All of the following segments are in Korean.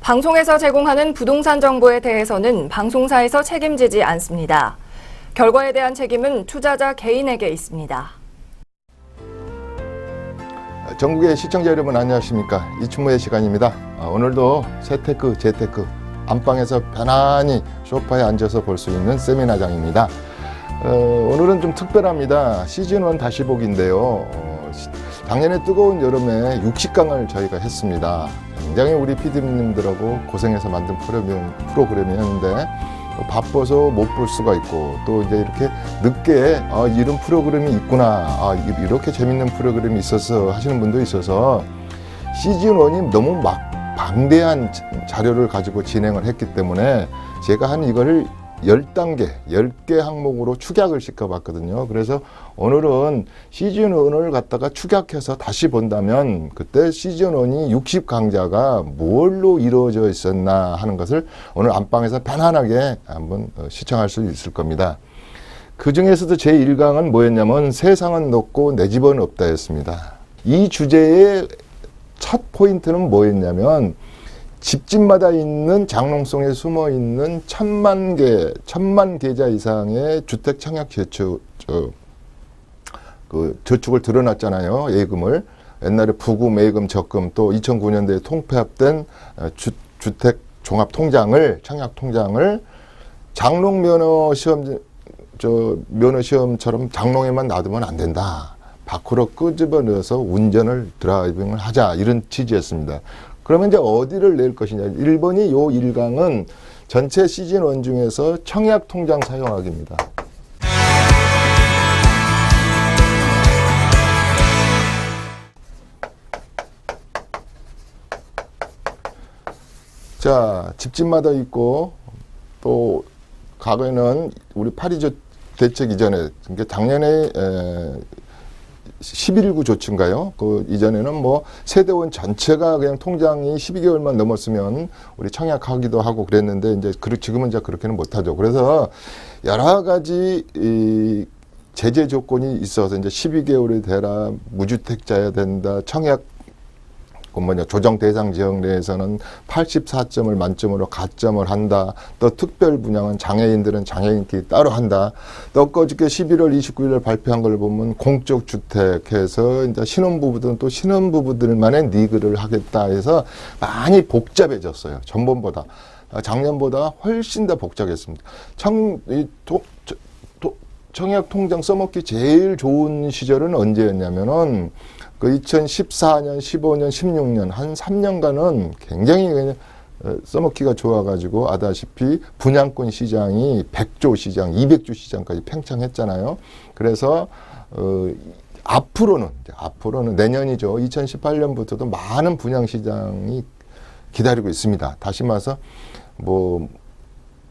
방송에서 제공하는 부동산 정보에 대해서는 방송사에서 책임지지 않습니다. 결과에 대한 책임은 투자자 개인에게 있습니다. 전국의 시청자 여러분 안녕하십니까. 이춘모의 시간입니다. 오늘도 재테크, 안방에서 편안히 소파에 앉아서 볼 수 있는 세미나장입니다. 오늘은 좀 특별합니다. 시즌1 다시 보기인데요. 작년에 뜨거운 여름에 60강을 저희가 했습니다. 굉장히 우리 PD님들하고 고생해서 만든 프로그램이었는데 바빠서 못 볼 수가 있고 또 이제 이렇게 늦게 이런 프로그램이 있구나, 이렇게 재밌는 프로그램이 있어서 하시는 분도 있어서 시즌1이 너무 방대한 자료를 가지고 진행을 했기 때문에 제가 한 이거를 10단계, 10개 항목으로 축약을 시켜봤거든요. 그래서 오늘은 시즌1을 갖다가 축약해서 다시 본다면 그때 시즌1이 60강자가 뭘로 이루어져 있었나 하는 것을 오늘 안방에서 편안하게 한번 시청할 수 있을 겁니다. 그 중에서도 제 1강은 뭐였냐면 세상은 높고 내 집은 없다 였습니다. 이 주제의 첫 포인트는 뭐였냐면 집집마다 있는 장롱송에 숨어 있는 1000만 계좌 이상의 주택 청약 저축을 드러났잖아요. 예금을. 옛날에 부금, 예금, 적금 또 2009년도에 통폐합된 주택 종합 통장을, 청약 통장을 장롱 면허 시험처럼 장롱에만 놔두면 안 된다. 밖으로 끄집어내서 운전을 드라이빙을 하자, 이런 취지였습니다. 그러면 이제 어디를 낼 것이냐. 1번이 요 1강은 전체 시즌1 중에서 청약 통장 사용하기입니다. 자, 집집마다 있고 또 과거에는 우리 8.2 대책 이전에, 그러니까 작년에 11구 조치인가요? 그 이전에는 뭐 세대원 전체가 그냥 통장이 12개월만 넘었으면 우리 청약하기도 하고 그랬는데 이제 지금은 이제 그렇게는 못하죠. 그래서 여러 가지 이 제재 조건이 있어서 이제 12개월이 되라, 무주택자여야 된다, 청약 조정 대상 지역 내에서는 84점을 만점으로 가점을 한다. 또 특별 분양은 장애인들은 장애인끼리 따로 한다. 또 어저께 11월 29일 발표한 걸 보면 공적 주택해서 이제 신혼부부들은 또 신혼부부들만의 리그를 하겠다 해서 많이 복잡해졌어요. 전번보다. 작년보다 훨씬 더 복잡했습니다. 청약 통장 써먹기 제일 좋은 시절은 언제였냐면은 그 2014년, 15년, 16년 한 3년간은 굉장히 써먹기가 좋아가지고 아다시피 분양권 시장이 100조 시장, 200조 시장까지 팽창했잖아요. 그래서 앞으로는 내년이죠. 2018년부터도 많은 분양 시장이 기다리고 있습니다. 다시 말해서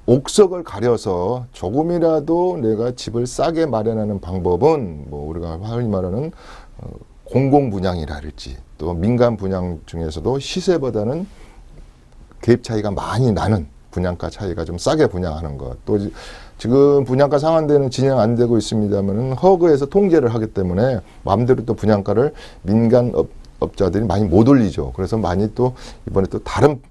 옥석을 가려서 조금이라도 내가 집을 싸게 마련하는 방법은 우리가 흔히 말하는 공공분양이랄지 또 민간 분양 중에서도 시세보다는 갭 차이가 많이 나는 분양가 차이가 좀 싸게 분양하는 것. 또 지금 분양가 상한제는 진행 안 되고 있습니다만 허그에서 통제를 하기 때문에 마음대로 또 분양가를 민간 업자들이 많이 못 올리죠. 그래서 많이 또 이번에 또 다른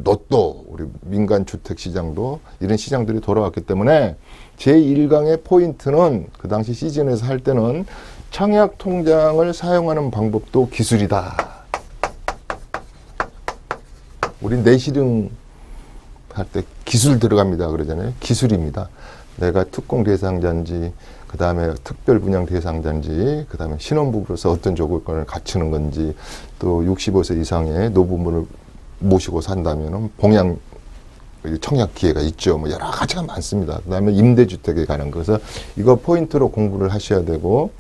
로또, 우리 민간 주택 시장도 이런 시장들이 돌아왔기 때문에 제1강의 포인트는 그 당시 시즌에서 할 때는 청약 통장을 사용하는 방법도 기술이다. 우리 내실행 할 때 기술 들어갑니다 그러잖아요. 기술입니다. 내가 특공 대상자인지, 그 다음에 특별 분양 대상자인지, 그 다음에 신혼부부로서 어떤 조건을 갖추는 건지, 또 65세 이상의 노부모를 모시고 산다면 봉양 청약 기회가 있죠. 여러 가지가 많습니다. 그 다음에 임대주택에 관한 거. 그래서 이거 포인트로 공부를 하셔야 되고,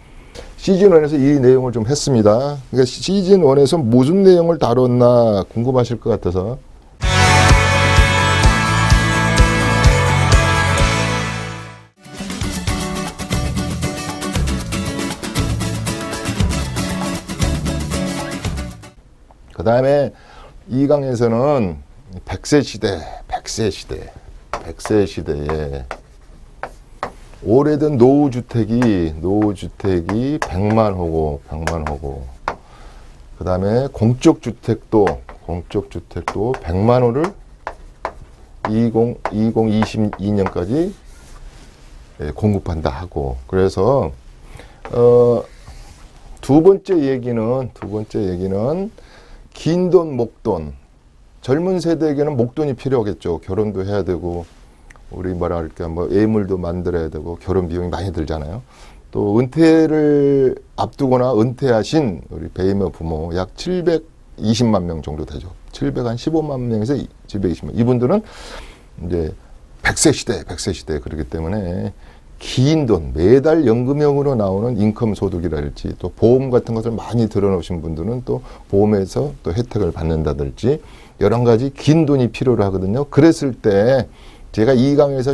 시즌1에서 이 내용을 좀 했습니다. 그러니까 시즌1에서 무슨 내용을 다뤘나 궁금하실 것 같아서. 그 다음에 2강에서는 100세 시대에 오래된 노후주택이 100만 호고, 그 다음에 공적주택도 공적 주택도 100만 호를 2022년까지 공급한다 하고, 그래서 두 번째 얘기는 긴 돈, 목돈. 젊은 세대에게는 목돈이 필요하겠죠. 결혼도 해야 되고, 우리 뭐랄까, 예물도 만들어야 되고, 결혼 비용이 많이 들잖아요. 또 은퇴를 앞두거나 은퇴하신 우리 베이머 부모 약 720만 명 정도 되죠. 715만 명에서 720만. 이분들은 이제 100세 시대 그렇기 때문에 긴 돈, 매달 연금형으로 나오는 인컴 소득이랄지, 또 보험 같은 것을 많이 들어놓으신 분들은 또 보험에서 또 혜택을 받는다든지 여러 가지 긴 돈이 필요로 하거든요. 그랬을 때 제가 이 강에서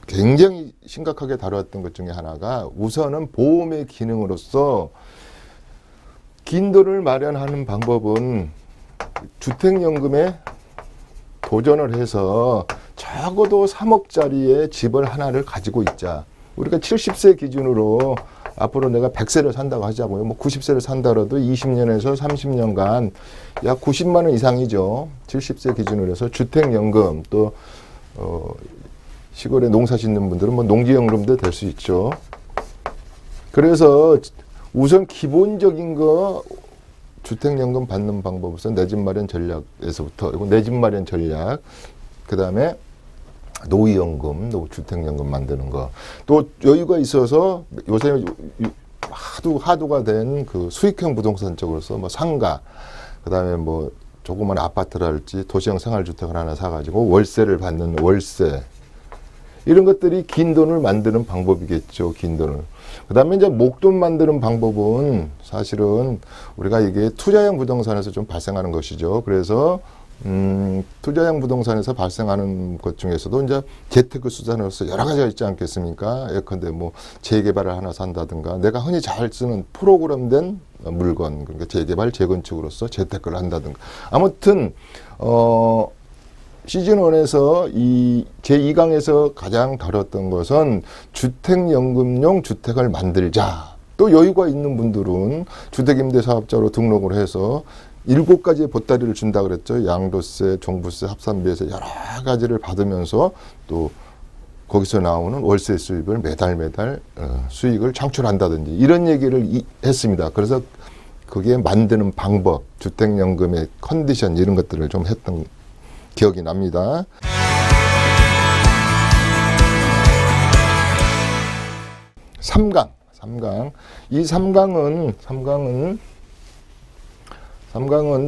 굉장히 심각하게 다루었던 것 중에 하나가, 우선은 보험의 기능으로서 긴 돈을 마련하는 방법은 주택연금에 도전을 해서 적어도 3억짜리의 집을 하나를 가지고 있자. 우리가 70세 기준으로 앞으로 내가 100세를 산다고 하자고요. 90세를 산다라도 20년에서 30년간 약 90만 원 이상이죠. 70세 기준으로 해서 주택연금, 또 시골에 농사 짓는 분들은 농지연금도 될 수 있죠. 그래서 우선 기본적인 거 주택연금 받는 방법으로서 내 집 마련 전략에서부터, 내 집 마련 전략, 그 다음에 노후연금, 주택연금 만드는 거, 또 여유가 있어서 요새 하도가 된 그 수익형 부동산 쪽으로서 상가, 그 다음에 조그만 아파트랄지 도시형 생활주택을 하나 사가지고 월세를 받는 월세, 이런 것들이 긴 돈을 만드는 방법이겠죠. 긴 돈을. 그 다음에 이제 목돈 만드는 방법은 사실은 우리가 이게 투자형 부동산에서 좀 발생하는 것이죠. 그래서 투자형 부동산에서 발생하는 것 중에서도 이제 재테크 수단으로서 여러 가지가 있지 않겠습니까? 예컨대 재개발을 하나 산다든가, 내가 흔히 잘 쓰는 프로그램된 물건, 그러니까 재개발, 재건축으로서 재테크를 한다든가. 아무튼 시즌1에서 제 2강에서 가장 다뤘던 것은 주택연금용 주택을 만들자. 또 여유가 있는 분들은 주택임대사업자로 등록을 해서 7가지의 보따리를 준다 그랬죠. 양도세, 종부세, 합산비에서 여러 가지를 받으면서 또 거기서 나오는 월세 수입을 매달 수익을 창출한다든지 이런 얘기를 했습니다. 그래서 그게 만드는 방법, 주택연금의 컨디션 이런 것들을 좀 했던 기억이 납니다. 삼강. 이 삼강은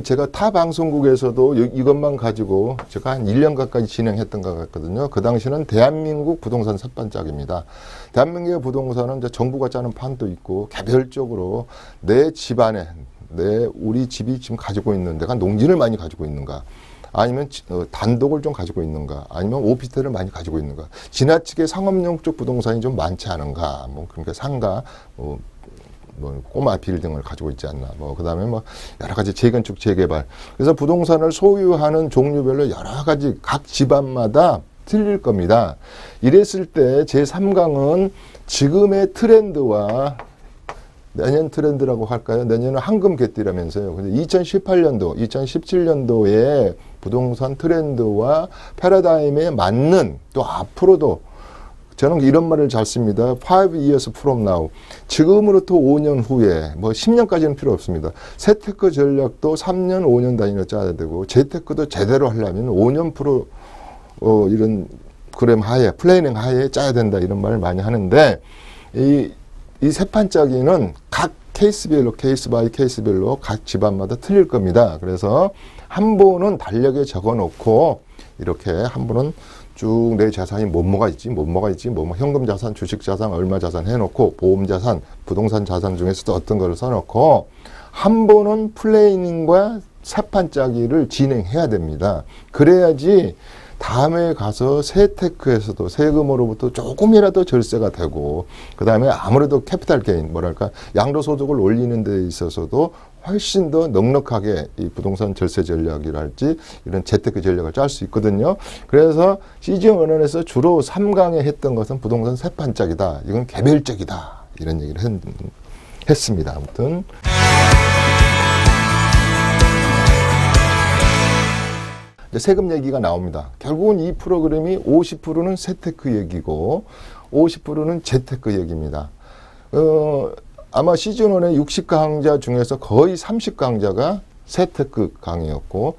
제가 타 방송국에서도 이것만 가지고 제가 한 1년 가까이 진행했던 것 같거든요. 그 당시는 대한민국 부동산 셋반짝입니다. 대한민국의 부동산은 이제 정부가 짜는 판도 있고, 개별적으로 내 집안에, 우리 집이 지금 가지고 있는 데가 농지를 많이 가지고 있는가, 아니면 단독을 좀 가지고 있는가, 아니면 오피스텔을 많이 가지고 있는가, 지나치게 상업용 쪽 부동산이 좀 많지 않은가, 그러니까 상가, 꼬마 빌딩을 가지고 있지 않나, 그 다음에 여러 가지 재건축, 재개발. 그래서 부동산을 소유하는 종류별로 여러 가지 각 집안마다 틀릴 겁니다. 이랬을 때 제3강은 지금의 트렌드와 내년 트렌드라고 할까요? 내년은 황금 개띠라면서요. 근데 2018년도, 2017년도에 부동산 트렌드와 패러다임에 맞는, 또 앞으로도 저는 이런 말을 잘 씁니다. 5 years from now. 지금으로부터 5년 후에, 10년까지는 필요 없습니다. 재테크 전략도 3년, 5년 단위로 짜야 되고, 재테크도 제대로 하려면 5년 이런 그램 하에, 플래닝 하에 짜야 된다, 이런 말을 많이 하는데, 이 세판짜기는 각 케이스별로, 케이스 바이 케이스별로 각 집안마다 틀릴 겁니다. 그래서 한 번은 달력에 적어 놓고, 이렇게 한 번은 쭉 내 자산이 뭐가 있지, 현금 자산, 주식 자산, 얼마 자산 해놓고, 보험 자산, 부동산 자산 중에서도 어떤 거를 써놓고, 한 번은 플래닝과 세판짜기를 진행해야 됩니다. 그래야지 다음에 가서 세테크에서도 세금으로부터 조금이라도 절세가 되고, 그 다음에 아무래도 캐피탈 게인, 양도소득을 올리는 데 있어서도 훨씬 더 넉넉하게 이 부동산 절세 전략이랄지 이런 재테크 전략을 짤 수 있거든요. 그래서 시즌1에서 주로 3강에 했던 것은 부동산 세판짜기다, 이건 개별적이다, 이런 얘기를 했습니다. 아무튼 이제 세금 얘기가 나옵니다. 결국은 이 프로그램이 50%는 세테크 얘기고 50%는 재테크 얘기입니다. 아마 시즌 1의 60강좌 중에서 거의 30강좌가 세테크 강의였고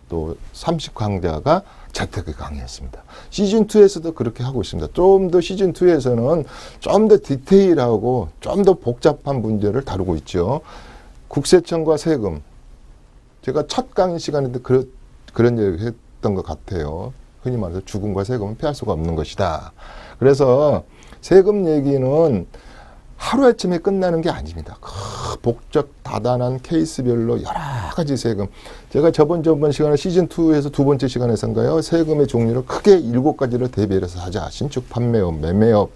또 30강좌가 재테크 강의였습니다. 시즌 2에서도 그렇게 하고 있습니다. 좀 더 시즌 2에서는 좀 더 디테일하고 좀 더 복잡한 문제를 다루고 있죠. 국세청과 세금. 제가 첫 강의 시간에도 그런 얘기를 했던 것 같아요. 흔히 말해서 죽음과 세금은 피할 수가 없는 것이다. 그래서 세금 얘기는 하루아침에 끝나는 게 아닙니다. 복잡 다단한 케이스별로 여러 가지 세금. 제가 저번 시간에 시즌2에서 두 번째 시간에서인가요? 세금의 종류를 크게 7가지로 대별해서 하자. 신축, 판매업, 매매업,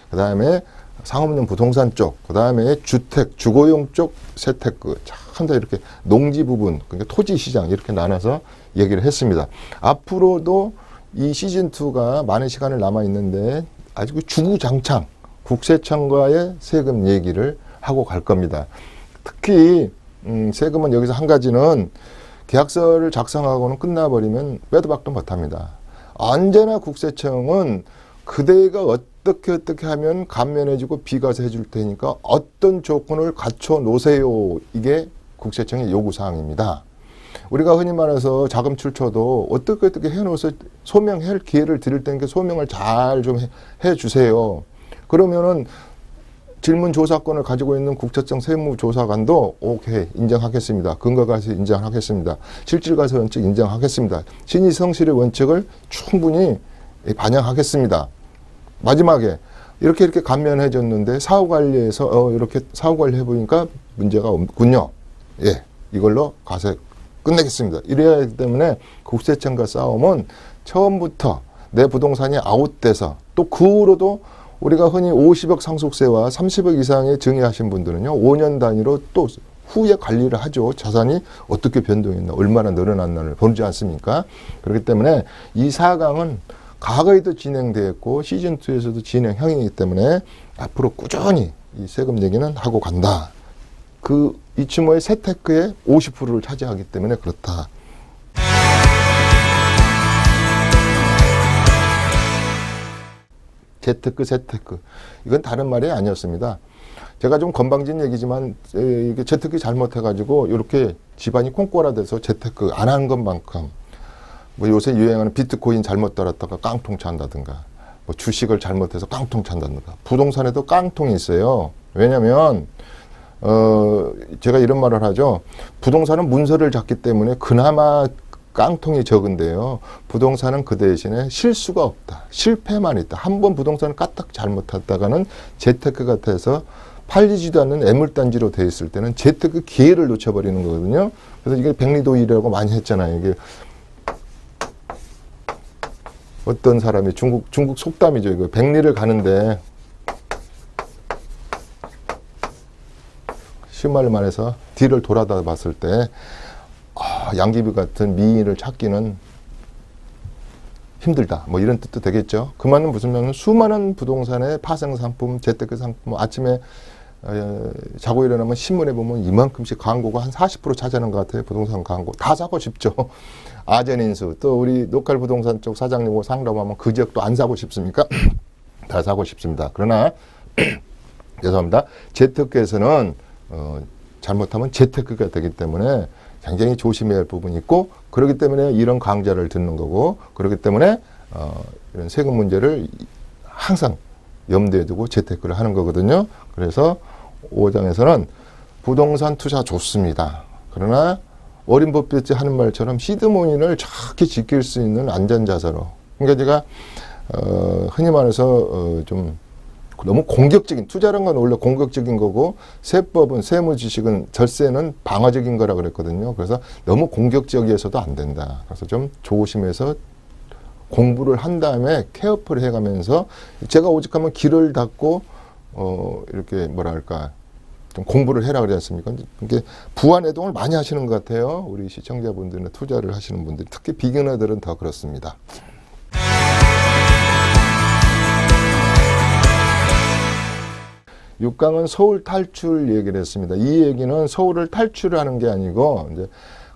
그 다음에 상업용 부동산 쪽, 그 다음에 주택, 주거용 쪽 세테크. 참 다 이렇게 농지 부분, 그러니까 토지 시장 이렇게 나눠서 얘기를 했습니다. 앞으로도 이 시즌2가 많은 시간을 남아있는데 아주 주구장창 국세청과의 세금 얘기를 하고 갈 겁니다. 특히 세금은 여기서 한 가지는 계약서를 작성하고는 끝나버리면 빼도 박도 못합니다. 언제나 국세청은 그대가 어떻게 하면 감면해주고 비과세 해줄 테니까 어떤 조건을 갖춰 놓으세요. 이게 국세청의 요구사항입니다. 우리가 흔히 말해서 자금 출처도 어떻게 해놓아서 소명할 기회를 드릴 테니까 소명을 잘 좀 해주세요. 그러면은 질문 조사권을 가지고 있는 국세청 세무조사관도 오케이 인정하겠습니다. 근거 가서 인정하겠습니다. 실질 가서 원칙 인정하겠습니다. 신의 성실의 원칙을 충분히 반영하겠습니다. 마지막에 이렇게 감면해 줬는데 사후관리에서 이렇게 사후관리 해보니까 문제가 없군요. 예, 이걸로 과세 끝내겠습니다. 이래야 하기 때문에 국세청과 싸움은 처음부터 내 부동산이 아웃돼서 또 그 후로도 우리가 흔히 50억 상속세와 30억 이상의 증여하신 분들은요, 5년 단위로 또 후에 관리를 하죠. 자산이 어떻게 변동했나, 얼마나 늘어났나를 보지 않습니까? 그렇기 때문에 이 4강은 과거에도 진행되었고 시즌2에서도 진행형이기 때문에 앞으로 꾸준히 이 세금 얘기는 하고 간다. 이 추모의 세테크의 50%를 차지하기 때문에 그렇다. 재테크, 세테크. 이건 다른 말이 아니었습니다. 제가 좀 건방진 얘기지만 이게 재테크 잘못해가지고 이렇게 집안이 콩꼬라돼서 재테크 안 한 것만큼 뭐 요새 유행하는 비트코인 잘못 따랐다가 깡통 찬다든가 뭐 주식을 잘못해서 깡통 찬다든가 부동산에도 깡통이 있어요. 왜냐면 제가 이런 말을 하죠. 부동산은 문서를 잡기 때문에 그나마 깡통이 적은데요. 부동산은 그 대신에 실수가 없다. 실패만 있다. 한 번 부동산을 까딱 잘못했다가는 재테크 같아서 팔리지도 않는 애물단지로 돼 있을 때는 재테크 기회를 놓쳐버리는 거거든요. 그래서 이게 백리도일이라고 많이 했잖아요. 이게 어떤 사람이 중국 속담이죠. 이거 백리를 가는데 쉬운 말로 말해서 뒤를 돌아다 봤을 때 양귀비 같은 미인을 찾기는 힘들다. 뭐 이런 뜻도 되겠죠. 그 말은 무슨 말이냐면 수많은 부동산의 파생 상품, 재테크 상품, 아침에 자고 일어나면 신문에 보면 이만큼씩 광고가 한 40% 차지하는 것 같아요. 부동산 광고. 다 사고 싶죠. 아전인수. 또 우리 로컬 부동산 쪽 사장님하고 상담하면 그 지역도 안 사고 싶습니까? 다 사고 싶습니다. 그러나 죄송합니다. 재테크에서는 잘못하면 재테크가 되기 때문에 굉장히 조심해야 할 부분이 있고 그렇기 때문에 이런 강좌를 듣는 거고 그렇기 때문에 이런 세금 문제를 항상 염두에 두고 재테크를 하는 거거든요. 그래서 5장에서는 부동산 투자 좋습니다. 그러나 워린 버핏이 하는 말처럼 시드머니를 정확히 지킬 수 있는 안전자산으로. 그러니까 제가 흔히 말해서 좀 너무 공격적인 투자라는 건 원래 공격적인 거고 세법은 세무 지식은 절세는 방어적인 거라 그랬거든요. 그래서 너무 공격적이어서도 안 된다. 그래서 좀 조심해서 공부를 한 다음에 케어풀 해가면서 제가 오직하면 길을 닫고 이렇게 뭐랄까 좀 공부를 해라 그러지 않습니까? 이게 부안해동을 많이 하시는 것 같아요. 우리 시청자분들이나 투자를 하시는 분들 특히 비기너들은 더 그렇습니다. 육강은 서울 탈출 얘기를 했습니다. 이 얘기는 서울을 탈출하는 게 아니고 이제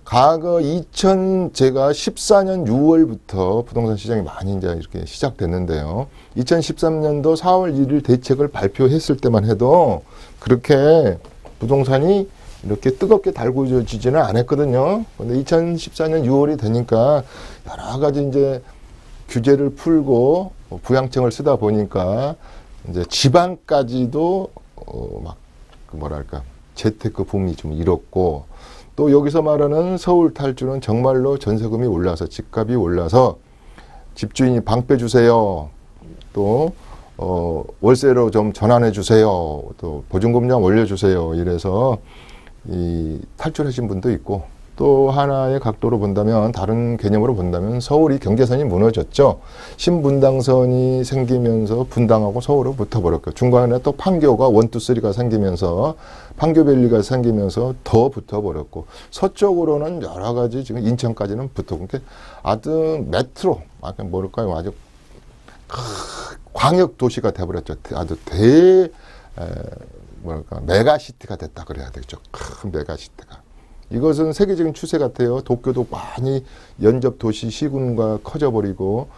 과거 제가 14년 6월부터 부동산 시장이 많이 이제 이렇게 시작됐는데요. 2013년도 4월 1일 대책을 발표했을 때만 해도 그렇게 부동산이 이렇게 뜨겁게 달구어지지는 않았거든요. 근데 2014년 6월이 되니까 여러 가지 이제 규제를 풀고 부양책을 쓰다 보니까 이제 지방까지도 막 뭐랄까 재테크 붐이 좀 일었고, 또 여기서 말하는 서울 탈주는 정말로 전세금이 올라서 집값이 올라서 집주인이 방 빼주세요. 또 월세로 좀 전환해 주세요. 또 보증금 좀 올려주세요. 이래서 이 탈출하신 분도 있고, 또 하나의 각도로 본다면, 다른 개념으로 본다면 서울이 경계선이 무너졌죠. 신분당선이 생기면서 분당하고 서울로 붙어버렸고, 중간에 또 판교가 1, 2, 3가 생기면서 판교밸리가 생기면서 더 붙어버렸고, 서쪽으로는 여러 가지 지금 인천까지는 붙었고, 그러니까 아주 메트로, 뭐랄까요, 아주 광역 도시가 돼버렸죠. 아주 뭐랄까 메가시티가 됐다 그래야 되겠죠. 큰 메가시티가. 이것은 세계적인 추세 같아요. 도쿄도 많이 연접 도시 시군과 커져버리고,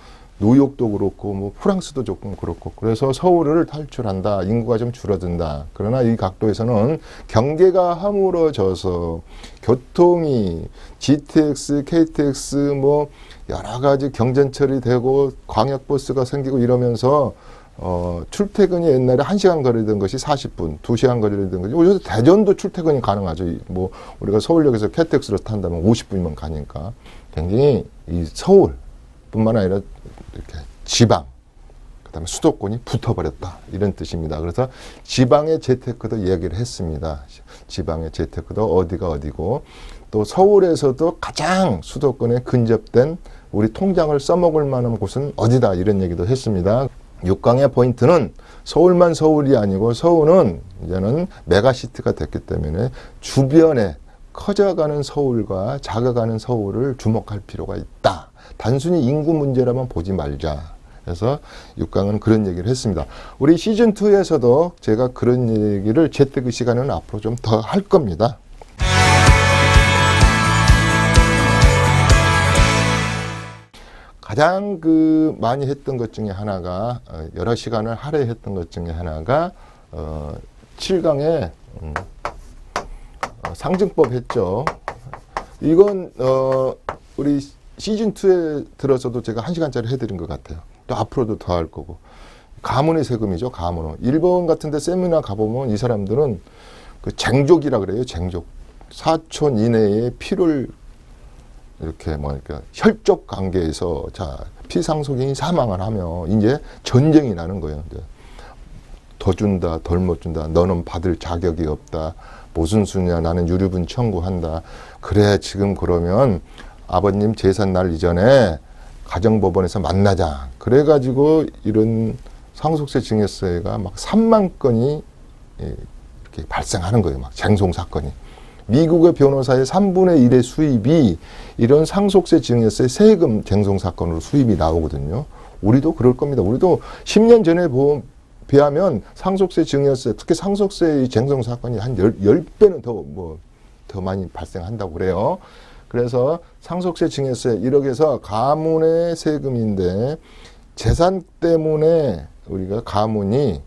뉴욕도 그렇고, 뭐 프랑스도 조금 그렇고, 그래서 서울을 탈출한다. 인구가 좀 줄어든다. 그러나 이 각도에서는 경계가 허물어져서 교통이 GTX, KTX 뭐 여러 가지 경전철이 되고 광역버스가 생기고 이러면서 출퇴근이 옛날에 1시간 거리던 것이 40분, 2시간 거리던 것이, 요새 대전도 출퇴근이 가능하죠. 뭐, 우리가 서울역에서 KTX를 탄다면 50분이면 가니까. 굉장히 이 서울뿐만 아니라 이렇게 지방, 그 다음에 수도권이 붙어버렸다. 이런 뜻입니다. 그래서 지방의 재테크도 이야기를 했습니다. 지방의 재테크도 어디가 어디고, 또 서울에서도 가장 수도권에 근접된 우리 통장을 써먹을 만한 곳은 어디다. 이런 얘기도 했습니다. 6강의 포인트는 서울만 서울이 아니고, 서울은 이제는 메가시티가 됐기 때문에 주변에 커져가는 서울과 작아가는 서울을 주목할 필요가 있다. 단순히 인구 문제라만 보지 말자. 그래서 6강은 그런 얘기를 했습니다. 우리 시즌2에서도 제가 그런 얘기를 재테크 시간은 앞으로 좀 더 할 겁니다. 가장 많이 했던 것 중에 하나가, 여러 시간을 할애했던 것 중에 하나가 7강에 상증법 했죠. 이건 우리 시즌2에 들어서도 제가 1시간짜리 해드린 것 같아요. 또 앞으로도 더 할 거고. 가문의 세금이죠. 가문은. 일본 같은 데 세미나 가보면 이 사람들은 그 쟁족이라 그래요. 쟁족. 사촌 이내에 피를 이렇게 그러니까 혈족 관계에서 피상속인이 사망을 하면 이제 전쟁이 나는 거예요. 이제 더 준다, 덜 못 준다. 너는 받을 자격이 없다. 무슨 수냐? 나는 유류분 청구한다. 그래, 지금 그러면 아버님 재산 날 이전에 가정법원에서 만나자. 그래가지고 이런 상속세 증여세가 막 3만 건이 이렇게 발생하는 거예요. 막 쟁송 사건이. 미국의 변호사의 3분의 1의 수입이 이런 상속세 증여세 세금 쟁송 사건으로 수입이 나오거든요. 우리도 그럴 겁니다. 우리도 10년 전에 비하면 상속세 증여세, 특히 상속세 쟁송 사건이 한 10배는 더 많이 발생한다고 그래요. 그래서 상속세 증여세 1억에서 가문의 세금인데, 재산 때문에 우리가 가문이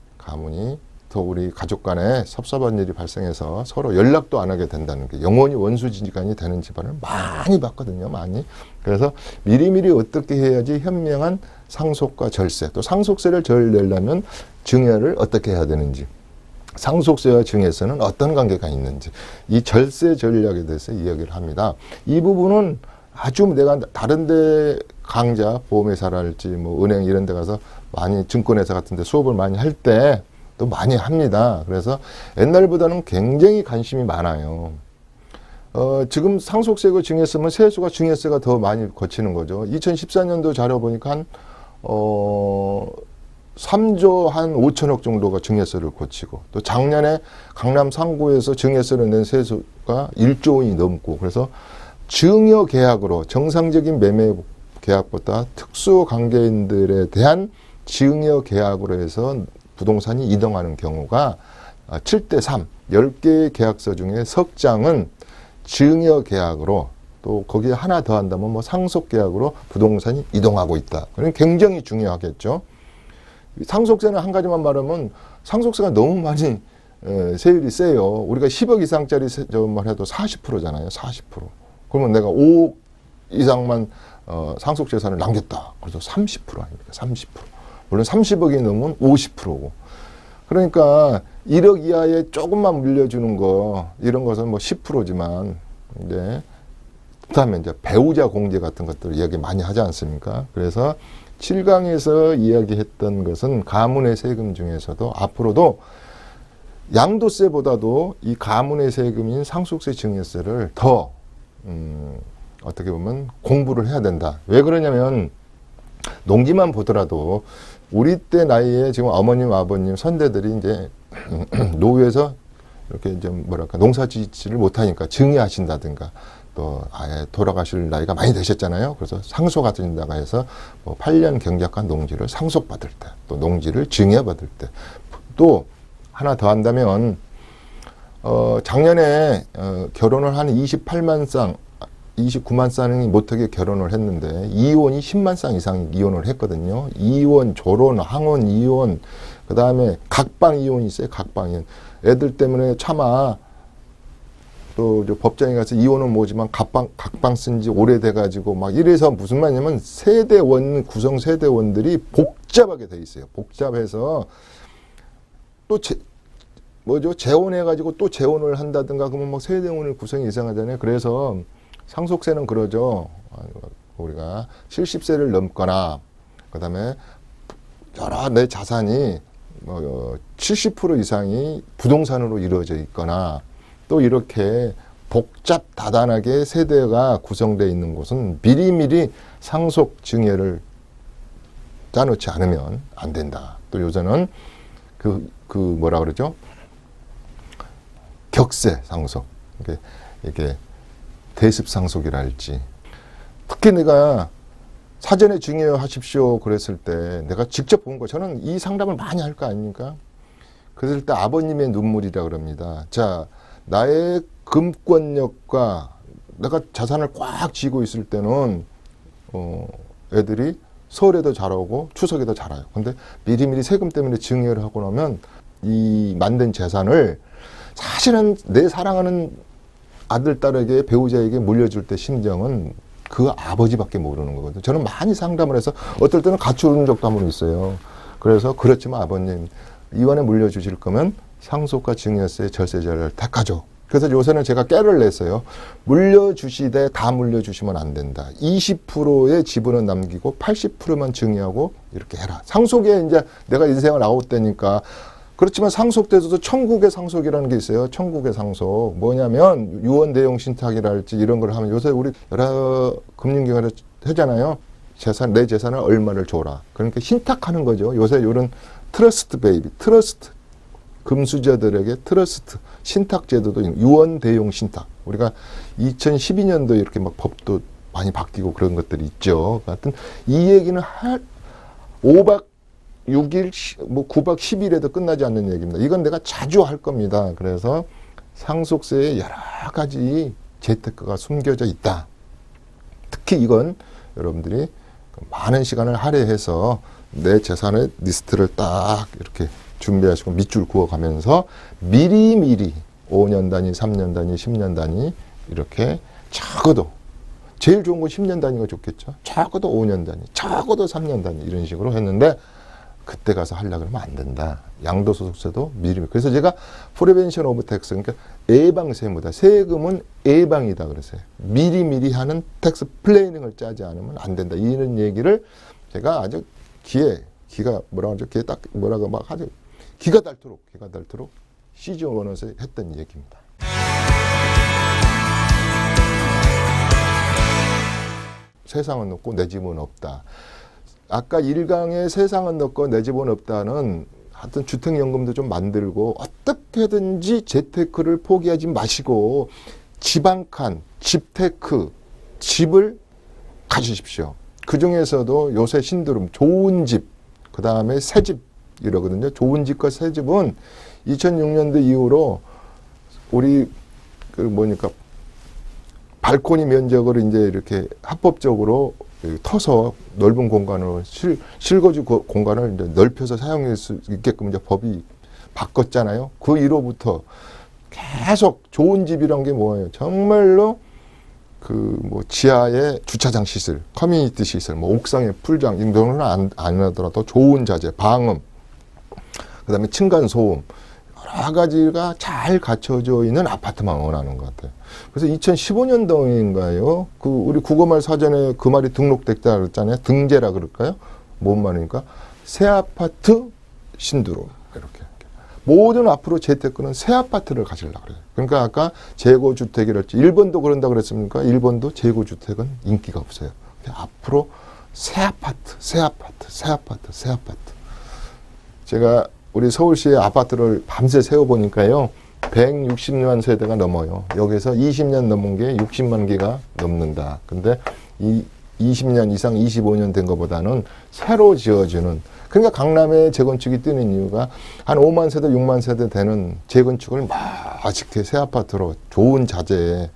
더 우리 가족 간에 섭섭한 일이 발생해서 서로 연락도 안 하게 된다는 게, 영원히 원수지간이 되는 집안을 많이 봤거든요. 많이. 그래서 미리미리 어떻게 해야지 현명한 상속과 절세, 또 상속세를 절 내려면 증여를 어떻게 해야 되는지, 상속세와 증여세는 어떤 관계가 있는지, 이 절세 전략에 대해서 이야기를 합니다. 이 부분은 아주 내가 다른 데 강좌, 보험회사랄지 뭐 은행 이런 데 가서 많이, 증권회사 같은 데 수업을 많이 할 때 또 많이 합니다. 그래서 옛날보다는 굉장히 관심이 많아요. 지금 상속세고 증여세면 세수가 증여세가 더 많이 거치는 거죠. 2014년도 자료 보니까 한 3조 한 5천억 정도가 증여세를 거치고, 또 작년에 강남 상구에서 증여세를 낸 세수가 1조 원이 넘고, 그래서 증여 계약으로 정상적인 매매 계약보다 특수 관계인들에 대한 증여 계약으로 해서 부동산이 이동하는 경우가 7대3, 10개의 계약서 중에 석 장은 증여 계약으로 또 거기에 하나 더 한다면 뭐 상속계약으로 부동산이 이동하고 있다. 그건 굉장히 중요하겠죠. 상속세는 한 가지만 말하면 상속세가 너무 많이 세율이 세요. 우리가 10억 이상짜리 저만 해도 40%잖아요. 40%. 그러면 내가 5억 이상만 상속재산을 남겼다. 그래서 30% 아닙니까? 30%. 물론 30억이 넘으면 50%고. 그러니까 1억 이하에 조금만 물려주는 거 이런 것은 뭐 10%지만 이제 그다음에 이제 배우자 공제 같은 것들 이야기 많이 하지 않습니까? 그래서 7강에서 이야기했던 것은 가문의 세금 중에서도 앞으로도 양도세보다도 이 가문의 세금인 상속세 증여세를 더 어떻게 보면 공부를 해야 된다. 왜 그러냐면 농지만 보더라도 우리 때 나이에 지금 어머님, 아버님, 선대들이 이제 노후에서 이렇게 좀 뭐랄까 농사짓지를 못하니까 증여하신다든가 또 아예 돌아가실 나이가 많이 되셨잖아요. 그래서 상소가 된다고 해서 뭐 8년 경작한 농지를 상속받을 때, 또 농지를 증여받을 때, 또 하나 더 한다면 작년에 결혼을 한 28만 쌍, 29만 쌍이 못하게 결혼을 했는데 이혼이 10만 쌍 이상 이혼을 했거든요. 이혼, 졸혼, 항혼, 이혼, 그 다음에 각방 이혼이 있어요. 각방 이혼. 애들 때문에 차마 또 법정에 가서 이혼은 뭐지만 각방 쓴 지 오래돼가지고 막 이래서 무슨 말이냐면 세대원, 구성 세대원들이 복잡하게 돼 있어요. 복잡해서 또 재혼해가지고 또 재혼을 한다든가 그러면 뭐 세대원을 구성이 이상하잖아요. 그래서 상속세는 그러죠. 우리가 70세를 넘거나 그다음에 여러 내 자산이 70% 이상이 부동산으로 이루어져 있거나 또 이렇게 복잡 다단하게 세대가 구성되어 있는 곳은 미리미리 상속 증여를 짜놓지 않으면 안 된다. 또 요새는 뭐라 그러죠? 격세 상속. 이게 대습 상속이랄지. 특히 내가 사전에 증여하십시오 그랬을 때 내가 직접 본 거, 저는 이 상담을 많이 할 거 아닙니까? 그랬을 때 아버님의 눈물이라 그럽니다. 자, 나의 금권력과 내가 자산을 꽉 쥐고 있을 때는 애들이 서울에도 잘 오고 추석에도 잘 와요. 근데 미리미리 세금 때문에 증여를 하고 나면 이 만든 재산을 사실은 내 사랑하는 아들, 딸에게, 배우자에게 물려줄 때 심정은 그 아버지밖에 모르는 거거든요. 저는 많이 상담을 해서 어떨 때는 같이 오는 적도 한 번 있어요. 그래서 그렇지만 아버님, 이번에 물려주실 거면 상속과 증여세 절세자를 택하죠. 그래서 요새는 제가 깨를 냈어요. 물려주시되 다 물려주시면 안 된다. 20%의 지분은 남기고 80%만 증여하고 이렇게 해라. 상속에 이제 내가 인생을 아웃되니까. 그렇지만 상속돼서도 천국의 상속이라는 게 있어요. 천국의 상속. 뭐냐면 유언 대용 신탁이랄지 이런 걸 하면 요새 우리 여러 금융기관에서 하잖아요. 내 재산을 얼마를 줘라. 그러니까 신탁하는 거죠. 요새 이런 트러스트 베이비, 트러스트. 금수저들에게 트러스트 신탁 제도도 유언 대용 신탁. 우리가 2012년도 이렇게 막 법도 많이 바뀌고 그런 것들이 있죠. 하여튼 이 얘기는 5박 6일, 뭐 9박 10일에도 끝나지 않는 얘기입니다. 이건 내가 자주 할 겁니다. 그래서 상속세에 여러 가지 재테크가 숨겨져 있다. 특히 이건 여러분들이 많은 시간을 할애해서 내 재산의 리스트를 딱 이렇게 준비하시고 밑줄 그어가면서 미리미리 5년 단위, 3년 단위, 10년 단위 이렇게 적어도 제일 좋은 건 10년 단위가 좋겠죠. 적어도 5년 단위, 적어도 3년 단위 이런 식으로 했는데 그때 가서 하려고 그러면 안 된다. 양도소득세도 미리. 그래서 제가 프리벤션 오브 텍스, 그러니까 예방세무다. 세금은 예방이다 그랬어요. 미리미리 하는 텍스 플래닝을 짜지 않으면 안 된다. 이런 얘기를 제가 아주 기가 뭐라고 하죠? 귀에 딱 뭐라고 막 하죠. 기가 닳도록 시즌 1에서 했던 얘기입니다. 세상은 없고 내 집은 없다. 아까 1강에 세상은 없고 내 집은 없다는 하여튼 주택연금도 좀 만들고 어떻게든지 재테크를 포기하지 마시고 집 한 칸, 집테크, 집을 가지십시오. 그 중에서도 요새 신드롬 좋은 집, 그 다음에 새 집 이러거든요. 좋은 집과 새 집은 2006년도 이후로 우리 발코니 면적을 이제 이렇게 합법적으로 터서 넓은 공간으로 실거주 공간을 이제 넓혀서 사용할 수 있게끔 이제 법이 바꿨잖아요. 그 이후로부터 계속 좋은 집이란 게 뭐예요? 정말로 그 뭐 지하에 주차장 시설, 커뮤니티 시설, 뭐 옥상에 풀장 이런 거는 안 하더라도 좋은 자재, 방음, 그다음에 층간 소음 여러 가지가 잘 갖춰져 있는 아파트만 원하는 것 같아요. 그래서 2015년도인가요? 그 우리 국어말 사전에 그 말이 등록됐다 그랬잖아요. 등재라 그럴까요? 뭔 말입니까? 새 아파트 신도로 이렇게. 모든 앞으로 재테크는 새 아파트를 가지려고 그래요. 그러니까 아까 재고주택이랄지 일본도 그런다 그랬습니까? 일본도 재고주택은 인기가 없어요. 앞으로 새 아파트, 새 아파트, 새 아파트, 새 아파트. 제가 우리 서울시의 아파트를 밤새 세워보니까요. 160만 세대가 넘어요. 여기서 20년 넘은 게 60만 개가 넘는다. 근데 이 20년 이상 25년 된 것보다는 새로 지어주는, 그러니까 강남에 재건축이 뜨는 이유가 한 5만 세대, 6만 세대 되는 재건축을 멋있게 새 아파트로 좋은 자재에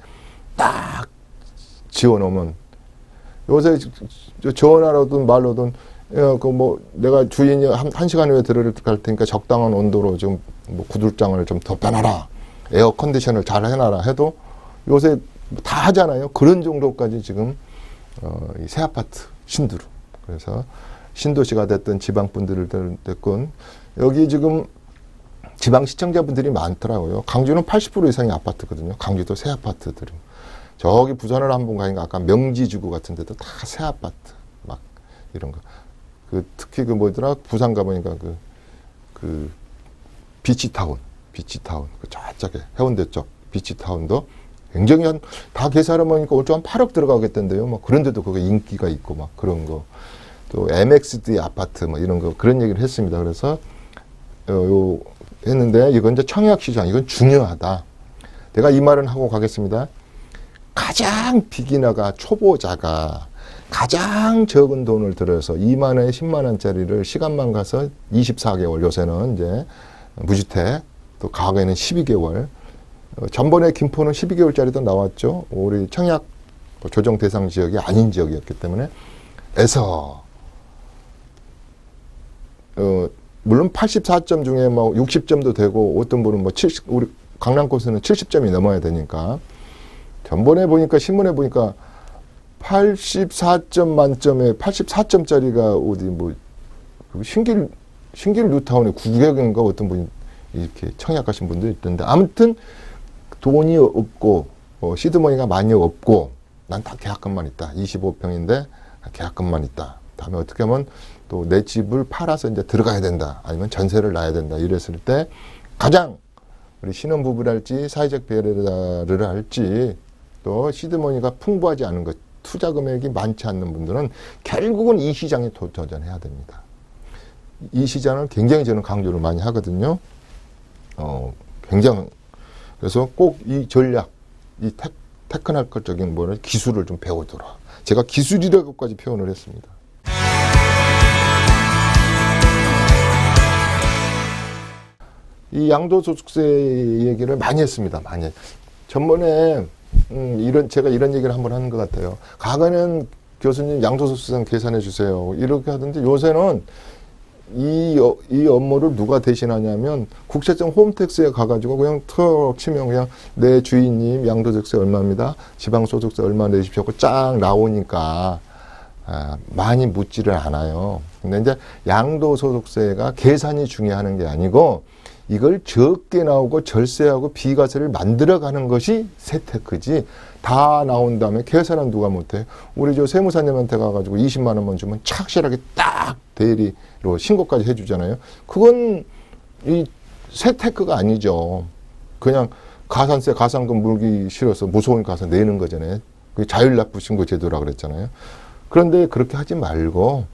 딱 지어놓으면, 요새 전화로든 말로든 그 뭐 내가 주인이 한 시간 후에 들어갈 테니까 적당한 온도로 좀 뭐 구들장을 좀 더 빼놔라, 에어 컨디션을 잘 해놔라 해도 요새 다 하잖아요. 그런 정도까지 지금 이 새 아파트 신도로. 그래서 신도시가 됐든 지방분들이 됐건 여기 지금 지방 시청자분들이 많더라고요. 강주는 80% 이상이 아파트거든요. 강주도 새 아파트들은. 저기 부산을 한번 가니까 아까 명지주구 같은 데도 다 새 아파트 막 이런 거. 그 특히 그 뭐더라, 부산 가보니까 그 비치타운 그 저쪽에 해운대 쪽 비치타운도 굉장히 다 계산해 보니까 올해 한 8억 들어가겠던데요. 뭐 그런데도 그게 인기가 있고 막 그런 거. 또 MXD 아파트 뭐 이런 거 그런 얘기를 했습니다. 그래서 요 했는데 이건 이제 청약 시장, 이건 중요하다. 내가 이 말은 하고 가겠습니다. 가장 비기너가, 초보자가 가장 적은 돈을 들여서 2만 원, 10만 원짜리를 시간만 가서 24개월, 요새는 이제 무주택, 또 과거에는 12개월, 전번에 김포는 12개월짜리도 나왔죠. 우리 청약 조정 대상 지역이 아닌 지역이었기 때문에. 에서 물론 84점 중에 뭐 60점도 되고 어떤 분은 뭐 70, 우리 강남 코스는 70점이 넘어야 되니까. 전번에 보니까 신문에 보니까 84점 만점에 84점짜리가 어디 뭐 신길 뉴타운에 900인가 어떤 분이 이렇게 청약하신 분도 있던데, 아무튼 돈이 없고 시드머니가 많이 없고 난 다 계약금만 있다. 25평인데 계약금만 있다. 다음에 어떻게 하면 또 내 집을 팔아서 이제 들어가야 된다. 아니면 전세를 놔야 된다. 이랬을 때 가장 우리 신혼부부랄지 사회적 배려를 할지 또 시드머니가 풍부하지 않은 것, 투자 금액이 많지 않는 분들은 결국은 이 시장에 도전해야 됩니다. 이 시장을 굉장히 저는 강조를 많이 하거든요. 굉장히. 그래서 꼭 이 전략, 이 테크니컬적인 뭐를 기술을 좀 배우더라. 제가 기술이라고까지 표현을 했습니다. 이 양도소득세 얘기를 많이 했습니다. 많이. 전번에 제가 이런 얘기를 한번 하는 것 같아요. 과거에는 교수님 양도소득세 계산해 주세요, 이렇게 하던데 요새는 이 업무를 누가 대신하냐면 국세청 홈택스에 가가지고 그냥 턱 치면 그냥 내 주인님 양도소득세 얼마입니다, 지방소득세 얼마 내십시오 하고 쫙 나오니까 많이 묻지를 않아요. 근데 이제 양도소득세가 계산이 중요한 게 아니고 이걸 적게 나오고 절세하고 비과세를 만들어가는 것이 세테크지, 다 나온 다음에 계산은 누가 못해. 우리 저 세무사님한테 가가지고 20만 원만 주면 착실하게 딱 대리로 신고까지 해주잖아요. 그건 이 세테크가 아니죠. 그냥 가산세, 가산금 물기 싫어서 무서우니까 가서 내는 거잖아요. 그게 자율납부신고 제도라 그랬잖아요. 그런데 그렇게 하지 말고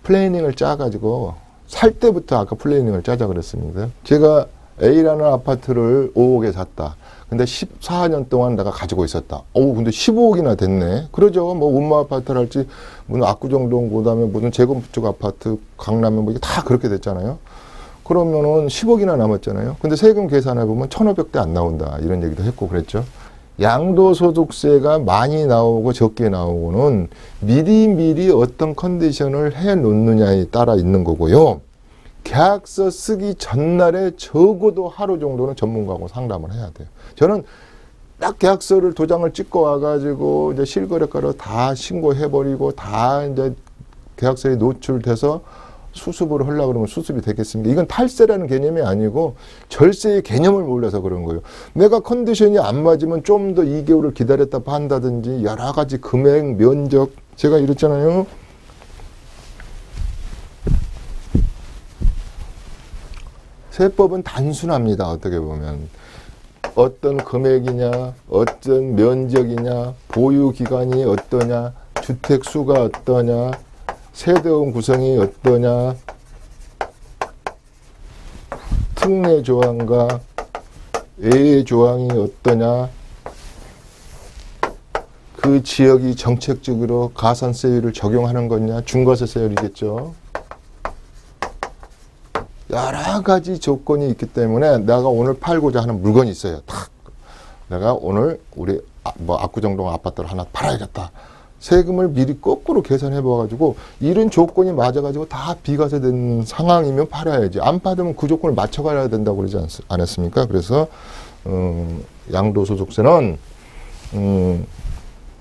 플래닝을 짜가지고 살 때부터 아까 플래닝을 짜자 그랬습니다. 제가 A라는 아파트를 5억에 샀다. 근데 14년 동안 내가 가지고 있었다. 근데 15억이나 됐네. 그러죠. 뭐 운마 아파트랄지, 무슨 압구정동, 그다음에 무슨 재건축 아파트, 강남에 뭐 이게 다 그렇게 됐잖아요. 그러면은 10억이나 남았잖아요. 근데 세금 계산해 보면 1,500대 안 나온다. 이런 얘기도 했고 그랬죠. 양도소득세가 많이 나오고 적게 나오고는 미리미리 어떤 컨디션을 해 놓느냐에 따라 있는 거고요. 계약서 쓰기 전날에 적어도 하루 정도는 전문가하고 상담을 해야 돼요. 저는 딱 계약서를 도장을 찍고 와가지고 이제 실거래가로 다 신고해버리고 다 이제 계약서에 노출돼서 수습을 하려고 그러면 수습이 되겠습니까? 이건 탈세라는 개념이 아니고 절세의 개념을 몰라서 그런 거예요. 내가 컨디션이 안 맞으면 좀 더 2개월을 기다렸다 판다든지 여러 가지 금액, 면적, 제가 이랬잖아요. 세법은 단순합니다. 어떻게 보면. 어떤 금액이냐, 어떤 면적이냐, 보유기간이 어떠냐, 주택수가 어떠냐, 세대원 구성이 어떠냐, 특례 조항과 예외 조항이 어떠냐, 그 지역이 정책적으로 가산세율을 적용하는 거냐, 중과세세율이겠죠. 여러 가지 조건이 있기 때문에 내가 오늘 팔고자 하는 물건이 있어요. 탁. 내가 오늘 우리 압구정동 아파트를 하나 팔아야겠다. 세금을 미리 거꾸로 계산해 봐가지고 이런 조건이 맞아가지고 다 비과세된 상황이면 팔아야지. 안 받으면 그 조건을 맞춰가야 된다고 그러지 않았습니까? 그래서 양도소득세는